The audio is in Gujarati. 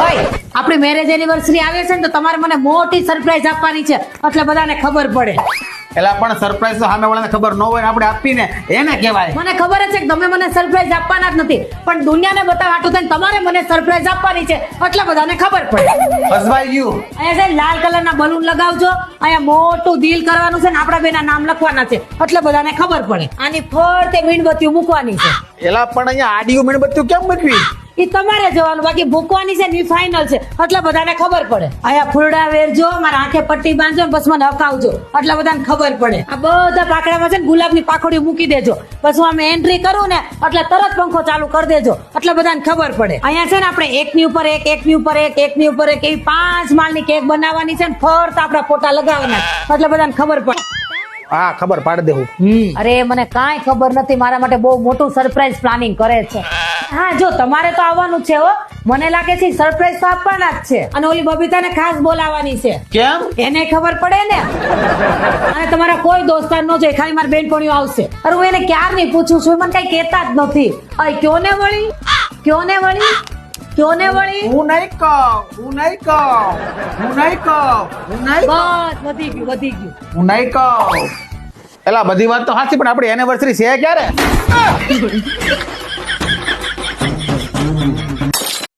ઓય આપણી મેરેજ એનિવર્સરી આવે છે ને તો તમારે મને મોટી સરપ્રાઈઝ આપવાની છે એટલે બધાને ખબર પડે. એલા પણ સરપ્રાઈઝ તો સામે વાળાને ખબર ન હોય આપણે આપીને એને કહેવાય. મને ખબર જ છે કે તમે મને સરપ્રાઈઝ આપવાના જ નથી, પણ દુનિયાને બતાવવા હાટુ થઈને તમારે મને સરપ્રાઈઝ આપવાની છે એટલે બધાને ખબર પડે. ફસવાઈ ગયું. અહીંયા છે લાલ કલરના બલૂન લગાવજો, અહીંયા મોટું દિલ કરવાનું છે ને આપણા બેના નામ લખવાના છે એટલે બધાને ખબર પડે. આની ફરતે મીણબત્તીઓ મૂકવાની છે. એલા પણ અહીંયા આડિયું મીણબત્તીઓ કેમ મૂકવી? એ તમારે જવાનું, બાકી મૂકવાની છે ની ફાઇનલ છે એટલે બધાને ખબર પડે. અહીંયા ફૂલડા વેરજો, મારા આંખે પટ્ટી બાંધજો ને બસ મને હકાવજો એટલે બધાને ખબર પડે. આ બધા પાકડામાં છે ને ગુલાબની પાખડીઓ મૂકી દેજો, બસ હું આમે એન્ટ્રી કરું ને એટલે તરત પંખો ચાલુ કરી દેજો એટલે બધાને ખબર પડે. અહીંયા છે ને આપણે એકની ઉપર એક, એકની ઉપર એક, એકની ઉપર એક એવી 5 માળની કેક બનાવવાની છે ને ફરતા આપણા ફોટા લગાવવાના એટલે બધાને ખબર પડે. હા ખબર પાડી દેવું. અરે મને કાંઈ ખબર નથી, મારા માટે બહુ મોટું સરપ્રાઈઝ પ્લાનિંગ કરે છે. હા જો તમારે તો આવવાનું છે હો, મને લાગે છે સરપ્રાઈઝ તો આપવાના જ છે. અને ઓલી બબીતાને ખાસ બોલાવવાની છે. કેમ? એને ખબર પડે ને. અને તમારા કોઈ દોસ્તાર નો જોઈએ, ખાલી મારી બેનપણીઓ આવશે. અરે હું એને ક્યારની પૂછું છું, મને કઈ કહેતા જ નથી. અય કયો ને વળી, કયો ને વળી, કયો ને વળી. હું નહીં કહું, હું નહીં કહું, હું નહીં કહું, હું નહીં કહું. બસ વધી ગયું, વધી ગયું. હું નહીં કહું. એલા બધી વાત તો સાચી, પણ આપણી એનિવર્સરી છે ક્યારે?